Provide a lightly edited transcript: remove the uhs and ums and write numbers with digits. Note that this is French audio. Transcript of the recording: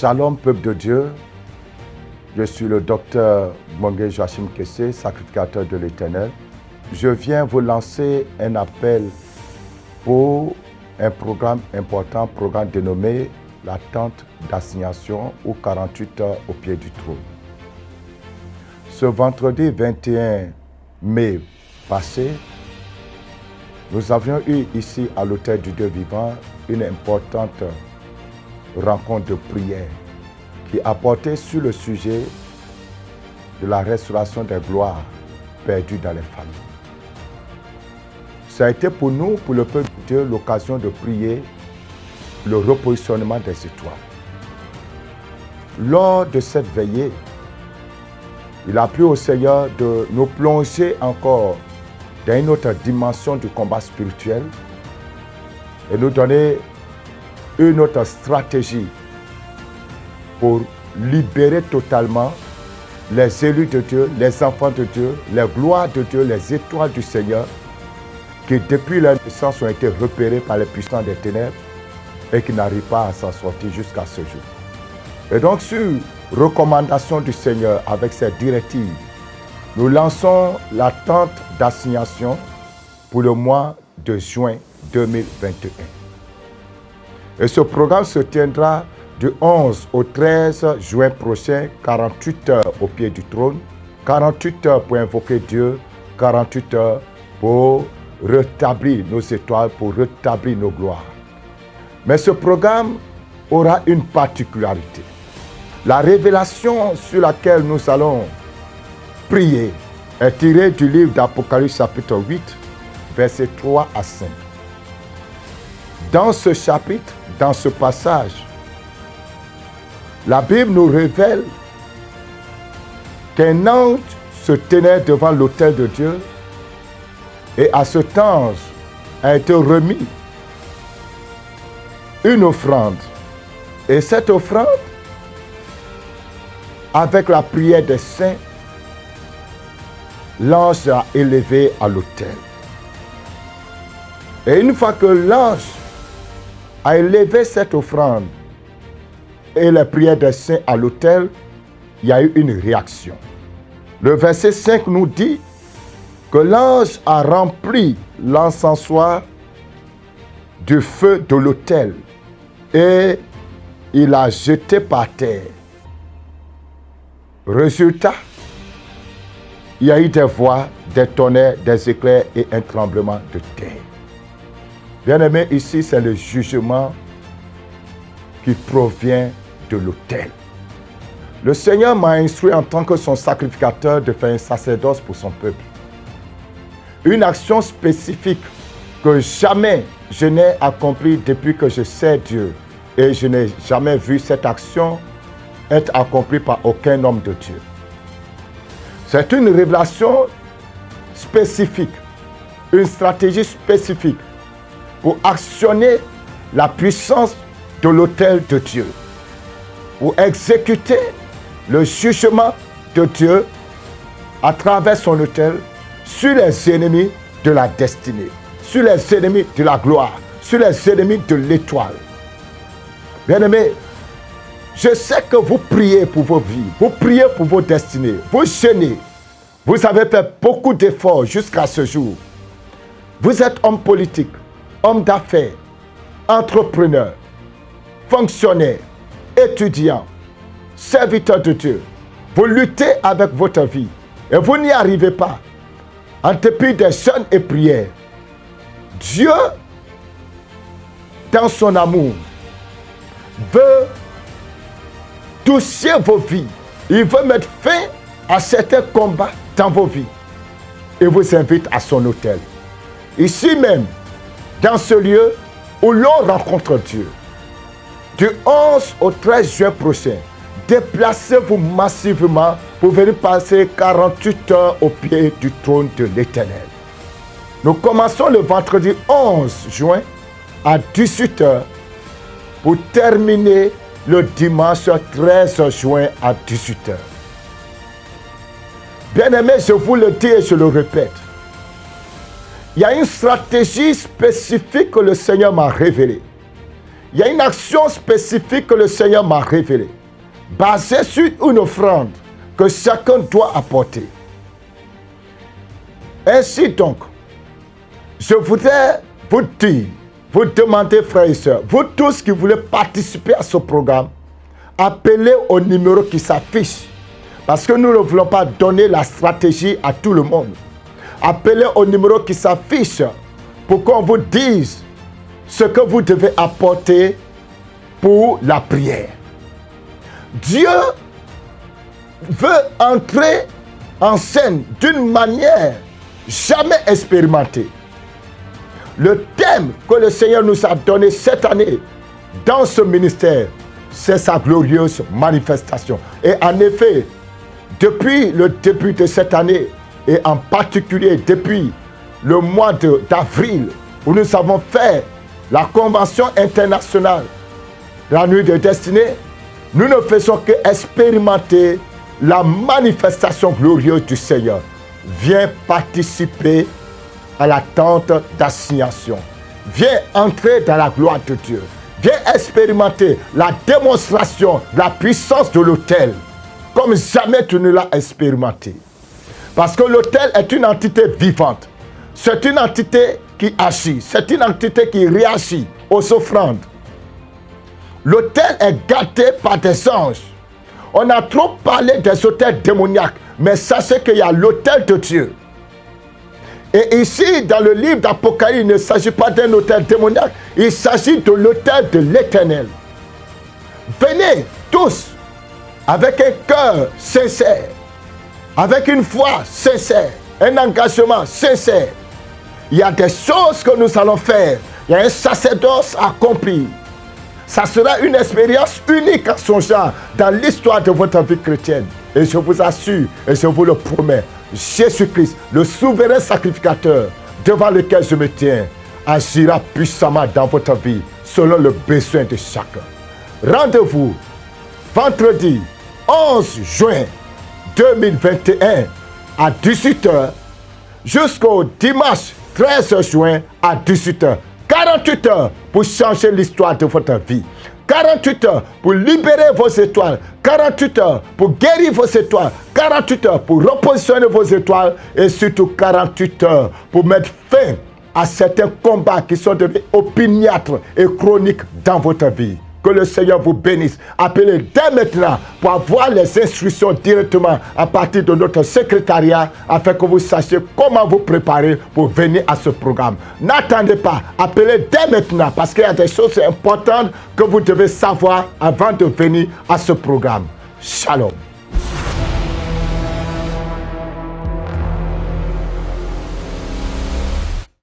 Shalom, peuple de Dieu. Je suis le docteur Mongué Joachim Kessé, sacrificateur de l'Éternel. Je viens vous lancer un appel pour un programme important, programme dénommé la tente d'assignation ou 48 heures au pied du trône. Ce vendredi 21 mai passé, nous avions eu ici à l'Hôtel du Dieu vivant une importante rencontre de prière qui a porté sur le sujet de la restauration des gloires perdues dans les familles. Ça a été pour nous, pour le peuple de Dieu, l'occasion de prier le repositionnement des étoiles. Lors de cette veillée, il a plu au Seigneur de nous plonger encore dans une autre dimension du combat spirituel et nous donner une autre stratégie pour libérer totalement les élus de Dieu, les enfants de Dieu, les gloires de Dieu, les étoiles du Seigneur qui depuis leur naissance ont été repérés par les puissants des ténèbres et qui n'arrivent pas à s'en sortir jusqu'à ce jour. Et donc sur recommandation du Seigneur avec ses directives, nous lançons la tente d'assignation pour le mois de juin 2021. Et ce programme se tiendra du 11 au 13 juin prochain, 48 heures au pied du trône, 48 heures pour invoquer Dieu, 48 heures pour rétablir nos étoiles, pour rétablir nos gloires. Mais ce programme aura une particularité. La révélation sur laquelle nous allons prier est tirée du livre d'Apocalypse chapitre 8, versets 3 à 5. Dans ce chapitre, dans ce passage, la Bible nous révèle qu'un ange se tenait devant l'autel de Dieu et à cet ange a été remis une offrande. Et cette offrande, avec la prière des saints, l'ange a élevé à l'autel. Et une fois que l'ange a élevé cette offrande et les prières des saints à l'autel, il y a eu une réaction. Le verset 5 nous dit que l'ange a rempli l'encensoir du feu de l'autel et il a jeté par terre. Résultat, il y a eu des voix, des tonnerres, des éclairs et un tremblement de terre. Bien-aimés, ici, c'est le jugement qui provient de l'autel. Le Seigneur m'a instruit en tant que son sacrificateur de faire un sacerdoce pour son peuple. Une action spécifique que jamais je n'ai accomplie depuis que je sais Dieu. Et je n'ai jamais vu cette action être accomplie par aucun homme de Dieu. C'est une révélation spécifique, une stratégie spécifique pour actionner la puissance de l'autel de Dieu, pour exécuter le jugement de Dieu à travers son autel sur les ennemis de la destinée, sur les ennemis de la gloire, sur les ennemis de l'étoile. Bien-aimés, je sais que vous priez pour vos vies, vous priez pour vos destinées, vous jeûnez, vous avez fait beaucoup d'efforts jusqu'à ce jour. Vous êtes homme politique, homme d'affaires, entrepreneur, fonctionnaire, étudiant, serviteur de Dieu. Vous luttez avec votre vie et vous n'y arrivez pas. En dépit des jeûnes et prières, Dieu, dans son amour, veut toucher vos vies. Il veut mettre fin à certains combats dans vos vies. Et vous invite à son autel. Ici même, dans ce lieu où l'on rencontre Dieu, du 11 au 13 juin prochain, déplacez-vous massivement pour venir passer 48 heures au pied du trône de l'Éternel. Nous commençons le vendredi 11 juin à 18 heures pour terminer le dimanche 13 juin à 18 heures. Bien-aimés, je vous le dis et je le répète, il y a une stratégie spécifique que le Seigneur m'a révélée. il y a une action spécifique que le Seigneur m'a révélée, basée sur une offrande que chacun doit apporter. Ainsi donc, je voudrais vous dire, vous demander, frères et sœurs, vous tous qui voulez participer à ce programme, appelez au numéro qui s'affiche. Parce que nous ne voulons pas donner la stratégie à tout le monde. Appelez au numéro qui s'affiche pour qu'on vous dise ce que vous devez apporter pour la prière. Dieu veut entrer en scène d'une manière jamais expérimentée. Le thème que le Seigneur nous a donné cette année dans ce ministère, c'est sa glorieuse manifestation. Et en effet, depuis le début de cette année, et en particulier depuis le mois d'avril, où nous avons fait la convention internationale de la nuit de destinée, nous ne faisons que expérimenter la manifestation glorieuse du Seigneur. Viens participer à la tente d'assignation. Viens entrer dans la gloire de Dieu. Viens expérimenter la démonstration de la puissance de l'autel comme jamais tu ne l'as expérimenté. Parce que l'autel est une entité vivante. C'est une entité qui agit. C'est une entité qui réagit aux offrandes. L'autel est gâté par des anges. On a trop parlé des autels démoniaques, mais sachez qu'il y a l'autel de Dieu. Et ici, dans le livre d'Apocalypse, il ne s'agit pas d'un autel démoniaque, il s'agit de l'autel de l'Éternel. Venez tous avec un cœur sincère, avec une foi sincère, un engagement sincère. Il y a des choses que nous allons faire. Il y a un sacerdoce accompli. Ça sera une expérience unique en son genre dans l'histoire de votre vie chrétienne. Et je vous assure, et je vous le promets, Jésus-Christ, le souverain sacrificateur devant lequel je me tiens, agira puissamment dans votre vie selon le besoin de chacun. Rendez-vous vendredi 11 juin 2021 à 18h jusqu'au dimanche 13 juin à 18h. 48 heures pour changer l'histoire de votre vie. 48 heures pour libérer vos étoiles. 48 heures pour guérir vos étoiles. 48 heures pour repositionner vos étoiles. Et surtout 48 heures pour mettre fin à certains combats qui sont devenus opiniâtres et chroniques dans votre vie. Que le Seigneur vous bénisse. Appelez dès maintenant pour avoir les instructions directement à partir de notre secrétariat afin que vous sachiez comment vous préparer pour venir à ce programme. N'attendez pas. Appelez dès maintenant parce qu'il y a des choses importantes que vous devez savoir avant de venir à ce programme. Shalom.